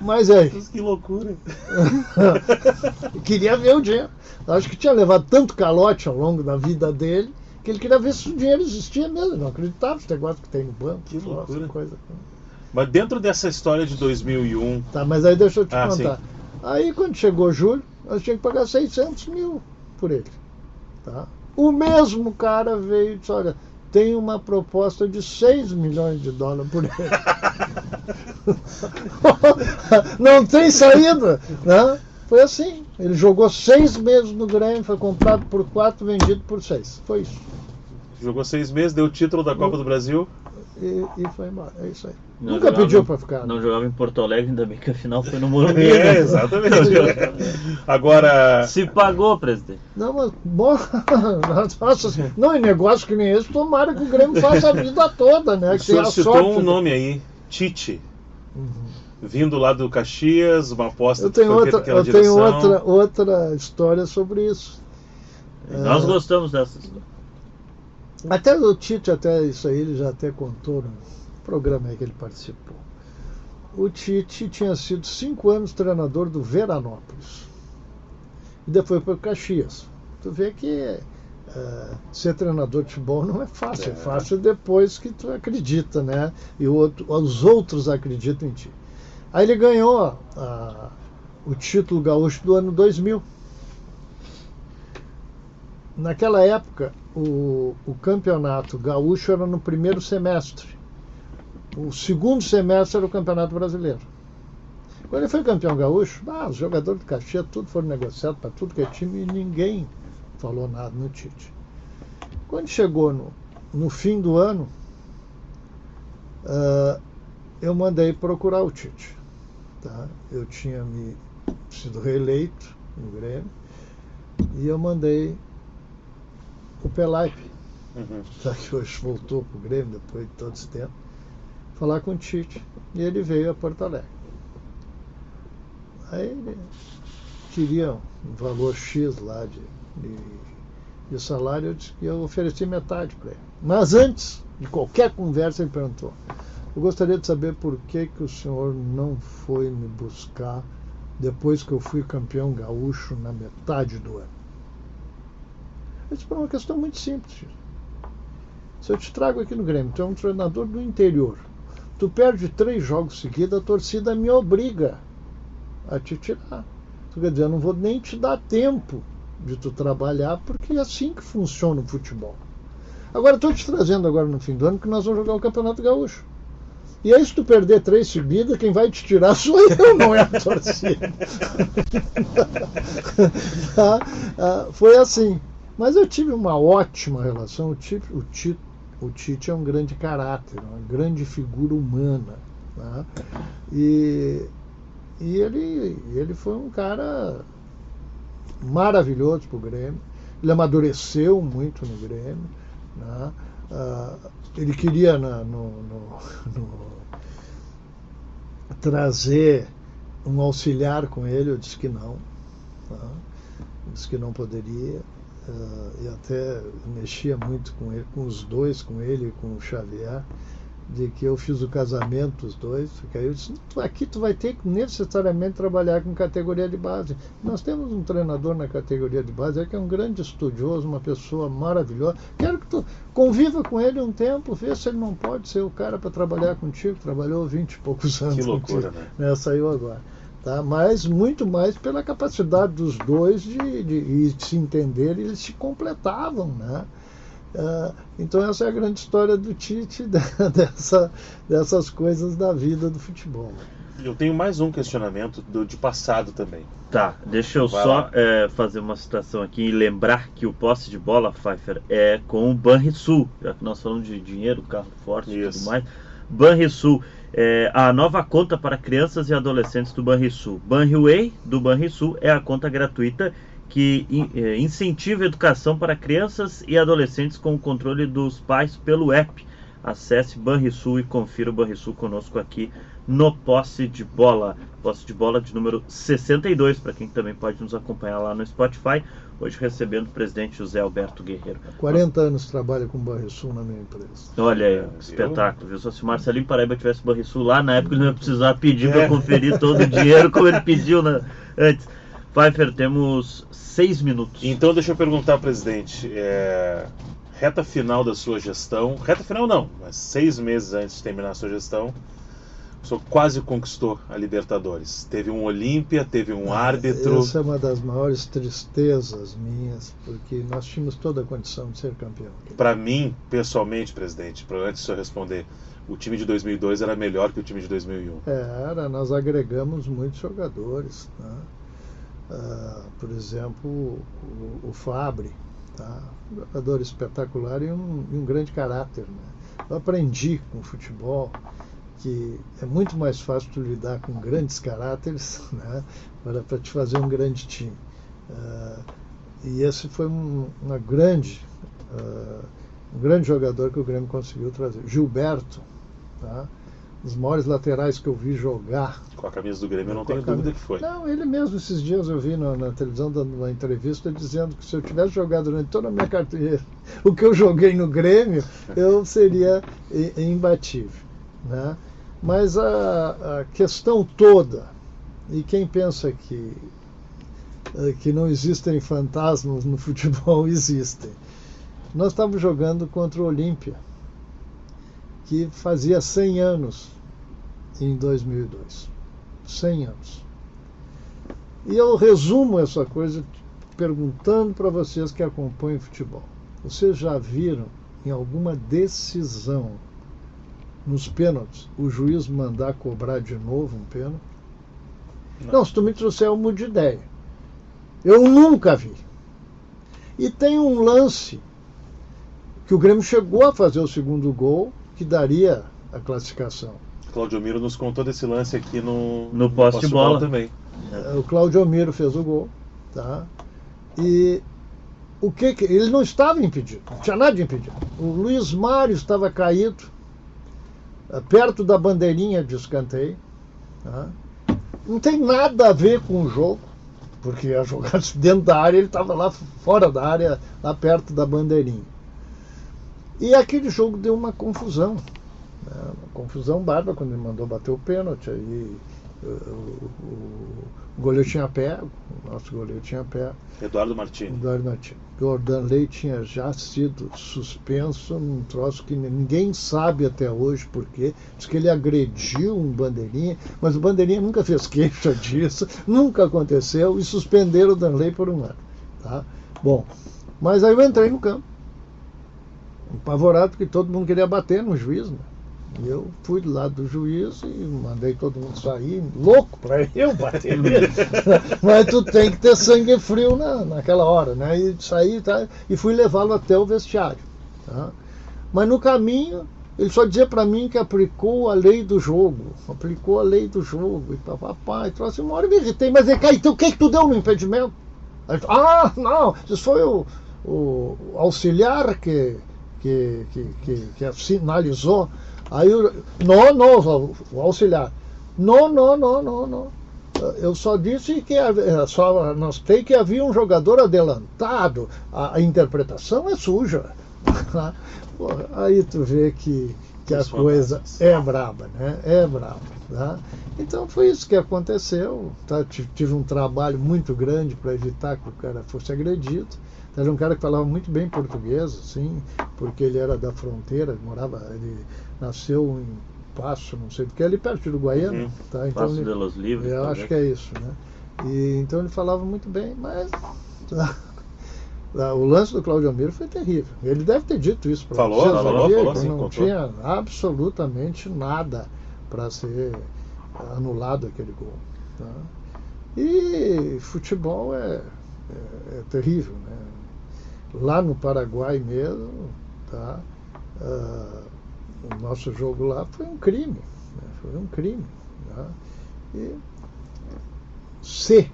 Mas aí. Que loucura. Queria ver o dinheiro. Acho que tinha levado tanto calote ao longo da vida dele que ele queria ver se o dinheiro existia mesmo. Não acreditava esse negócio que tem no banco. Que loucura. Coisa. Mas dentro dessa história de 2001... Tá, mas aí deixa eu te contar. Sim. Aí quando chegou julho, nós tínhamos que pagar 600 mil por ele. Tá? O mesmo cara veio e disse, olha, tem uma proposta de 6 milhões de dólares por ele. Não tem saída, né? Foi assim. Ele jogou 6 meses no Grêmio, foi comprado por 4, vendido por 6. Foi isso. Jogou 6 meses, deu o título da Copa do Brasil. E foi embora. É isso aí. Não Nunca jogava, pediu para ficar. Não jogava em Porto Alegre, ainda bem que a final foi no Morumbi. É, exatamente. Agora... Se pagou, presidente. Não, mas bom, nossa, não, em negócio que nem esse, tomara que o Grêmio faça a vida toda, né? O Que tenha senhor a citou sorte. um nome aí, Tite. Vindo lá do Caxias, uma aposta Eu tenho que foi feita naquela eu tenho direção. outra história sobre isso. Nós gostamos dessa história. Até o Tite, até isso aí, ele já até contou no programa aí que ele participou. O Tite tinha sido 5 anos treinador do Veranópolis. E depois foi para o Caxias. Tu vê que ser treinador de futebol não é fácil. É fácil depois que tu acredita, né? E os outros acreditam em ti. Aí ele ganhou o título gaúcho do ano 2000. Naquela época, o campeonato gaúcho era no primeiro semestre. O segundo semestre era o Campeonato Brasileiro. Quando ele foi campeão gaúcho, os jogadores do Caxias tudo foram negociados para tudo que é time e ninguém falou nada no Tite. Quando chegou no fim do ano, eu mandei procurar o Tite. Tá? Eu tinha sido reeleito no Grêmio e eu mandei o Pelaipe, que hoje voltou para o Grêmio depois de todo esse tempo, falar com o Tite. E ele veio a Porto Alegre. Aí ele queria um valor X lá de salário, eu ofereci metade para ele. Mas antes de qualquer conversa ele perguntou: eu gostaria de saber por que o senhor não foi me buscar depois que eu fui campeão gaúcho na metade do ano. Eu disse: por uma questão muito simples, filho. Se eu te trago aqui no Grêmio, tu é um treinador do interior, tu perde 3 jogos seguidos, a torcida me obriga a te tirar. Tu quer dizer, eu não vou nem te dar tempo de tu trabalhar, porque é assim que funciona o futebol. Agora, estou te trazendo agora no fim do ano que nós vamos jogar o Campeonato Gaúcho. E aí, se tu perder 3 seguidas, quem vai te tirar sou eu, não é a torcida. Foi assim. Mas eu tive uma ótima relação. O Tite é um grande caráter, uma grande figura humana. Tá? E ele foi um cara maravilhoso para o Grêmio. Ele amadureceu muito no Grêmio. Né? Ele queria trazer um auxiliar com ele, eu disse que não. Tá? Eu disse que não poderia. E até mexia muito com ele, com os dois, com ele e com o Xavier, de que eu fiz o casamento dos dois. Porque aí eu disse: aqui tu vai ter que necessariamente trabalhar com categoria de base. Nós temos um treinador na categoria de base que é um grande estudioso, uma pessoa maravilhosa. Quero que tu conviva com ele um tempo, vê se ele não pode ser o cara para trabalhar contigo. Trabalhou 20 e poucos anos. Que loucura, contigo, né? Saiu agora. Tá? Mas muito mais pela capacidade dos dois de se entender, e eles se completavam, né? Então essa é a grande história do Tite, dessas coisas da vida do futebol. Eu tenho mais um questionamento de passado também. Tá, deixa eu só fazer uma citação aqui e lembrar que o posse de bola, Pfeiffer, é com o Banrisul, já que nós falamos de dinheiro, carro forte e tudo mais. Banrisul, a nova conta para crianças e adolescentes do Banrisul. Banriway, do Banrisul, é a conta gratuita que incentiva a educação para crianças e adolescentes com o controle dos pais pelo app. Acesse Banrisul e confira o Banrisul conosco aqui no Posse de Bola. Posse de Bola de número 62, para quem também pode nos acompanhar lá no Spotify. Hoje recebendo o presidente José Alberto Guerreiro. 40 anos trabalho com o Banrisul na minha empresa. Olha aí, espetáculo. Viu? Só se o Marcelinho Paraíba tivesse o Banrisul lá, na época ele não ia precisar pedir para conferir todo o dinheiro como ele pediu antes. Pfeiffer, temos 6 minutos. Então deixa eu perguntar, presidente, reta final da sua gestão, reta final não, mas 6 meses antes de terminar a sua gestão, O senhor quase conquistou a Libertadores. Teve um Olímpia, teve um árbitro. Essa é uma das maiores tristezas minhas, porque nós tínhamos toda a condição de ser campeão. Para mim, pessoalmente, presidente, antes do senhor responder, o time de 2002 era melhor que o time de 2001. Nós agregamos muitos jogadores, né? Por exemplo, o Fabri, tá? Um jogador espetacular e um grande caráter, né? Eu aprendi com o futebol que é muito mais fácil tu lidar com grandes caráteres, né, para te fazer um grande time. E esse foi um grande jogador que o Grêmio conseguiu trazer. Gilberto, tá? Os maiores laterais que eu vi jogar. Com a camisa do Grêmio, eu não tenho dúvida que foi. Não, ele mesmo, esses dias eu vi na televisão dando uma entrevista dizendo que se eu tivesse jogado durante toda a minha carreira o que eu joguei no Grêmio, eu seria imbatível, né? Mas a questão toda, e quem pensa que não existem fantasmas no futebol, existem. Nós estávamos jogando contra o Olímpia, que fazia 100 anos em 2002. 100 anos. E eu resumo essa coisa perguntando para vocês que acompanham futebol. Vocês já viram em alguma decisão nos pênaltis o juiz mandar cobrar de novo um pênalti? Não, se tu me trouxer uma de ideia. Eu nunca vi. E tem um lance que o Grêmio chegou a fazer o segundo gol, que daria a classificação. Claudio Miro nos contou desse lance aqui no poste de bola também. O Claudio Miro fez o gol, tá? E ele não estava impedido, não tinha nada de impedido. O Luiz Mário estava caído perto da bandeirinha de escanteio, tá? Não tem nada a ver com o jogo, porque a jogada dentro da área, ele estava lá fora da área, lá perto da bandeirinha. E aquele jogo deu uma confusão, né? Uma confusão bárbara quando ele mandou bater o pênalti. Aí o goleiro tinha pego, o nosso goleiro tinha pego. Eduardo Martini. O Jordanley tinha já sido suspenso num troço que ninguém sabe até hoje por quê. Diz que ele agrediu um bandeirinha, mas o bandeirinha nunca fez queixa disso, nunca aconteceu, e suspenderam o Danley por um ano. Tá? Bom, mas aí eu entrei no campo, apavorado, porque todo mundo queria bater no juiz, né? E eu fui do lado do juiz e mandei todo mundo sair, louco para eu bater nele. Mas tu tem que ter sangue frio naquela hora, né? E saí, tá? E fui levá-lo até o vestiário. Tá? Mas no caminho, ele só dizia para mim que aplicou a lei do jogo. Aplicou a lei do jogo. E papai, trouxe uma hora e me irritei. Mas então o que tu deu no impedimento? Aí, não, isso foi o auxiliar que sinalizou. Aí o auxiliar. Não. Eu só disse que só notei que havia um jogador adelantado. A interpretação é suja. Aí tu vê que a coisa é braba, né? É braba. Tá? Então foi isso que aconteceu. Tá? Tive um trabalho muito grande para evitar que o cara fosse agredido. Era um cara que falava muito bem português, assim, porque ele era da fronteira, ele nasceu em Passo, não sei, porque é ali perto de Uruguaiana. Tá? Então Passo de los Livres. Eu acho que é isso, né? E então ele falava muito bem, mas o lance do Claudio Miro foi terrível. Ele deve ter dito isso para vocês. Falou, sim, não tinha absolutamente nada para ser anulado aquele gol. Tá? E futebol é terrível, né? Lá no Paraguai mesmo, tá? O nosso jogo lá foi um crime, né? Foi um crime. Tá? E se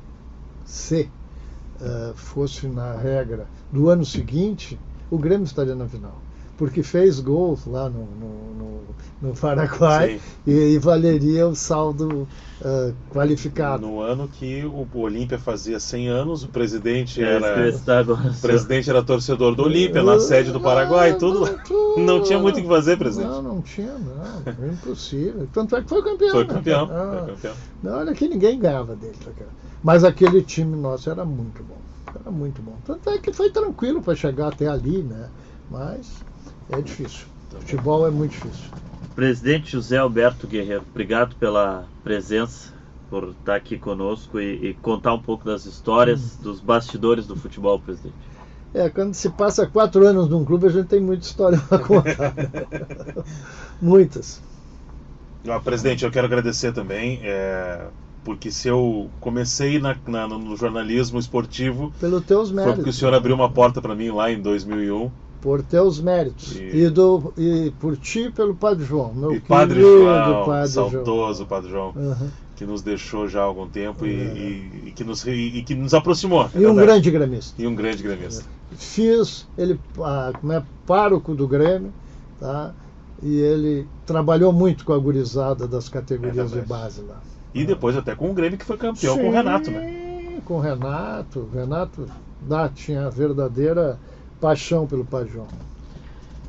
fosse na regra do ano seguinte, o Grêmio estaria na final, porque fez gols lá no Paraguai e valeria o saldo qualificado. No ano que o Olímpia fazia 100 anos, o presidente era torcedor do Olímpia, na sede do Paraguai, tudo. Não tinha muito o que fazer, presidente. Não tinha, não. Impossível. Tanto é que foi campeão. Foi campeão. Né? Foi campeão. Não, olha que ninguém ganhava dele. Mas aquele time nosso era muito bom. Era muito bom. Tanto é que foi tranquilo para chegar até ali, né? Mas é difícil. Futebol é muito difícil. Presidente José Alberto Guerreiro, obrigado pela presença, por estar aqui conosco e contar um pouco das histórias, dos bastidores do futebol, presidente. Quando se passa 4 anos num clube, a gente tem muita história para contar. Muitas. Presidente, eu quero agradecer também, porque se eu comecei no jornalismo esportivo, pelos teus méritos, foi porque o senhor abriu uma porta para mim lá em 2001. Por teus méritos. E por ti e pelo Padre João. Meu Padre João, Padre saudoso João. Padre João, que nos deixou já há algum tempo e que nos aproximou. E um grande gremista. E um grande gremista. Fiz ele como é pároco do Grêmio, tá? E ele trabalhou muito com a gurizada das categorias de base lá. E depois até com o Grêmio, que foi campeão. Sim, com o Renato, né? Com o Renato. Renato tinha a verdadeira paixão pelo Padre João.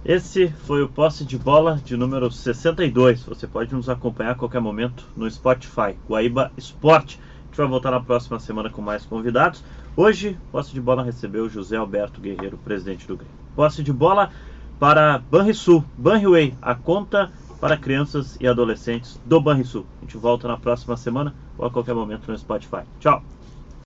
Esse foi o Posse de Bola de número 62. Você pode nos acompanhar a qualquer momento no Spotify, Guaíba Esporte. A gente vai voltar na próxima semana com mais convidados. Hoje, Posse de Bola recebeu José Alberto Guerreiro, presidente do Grêmio. Posse de Bola para Banrisul, Banriway, a conta para crianças e adolescentes do Banrisul. A gente volta na próxima semana ou a qualquer momento no Spotify. Tchau!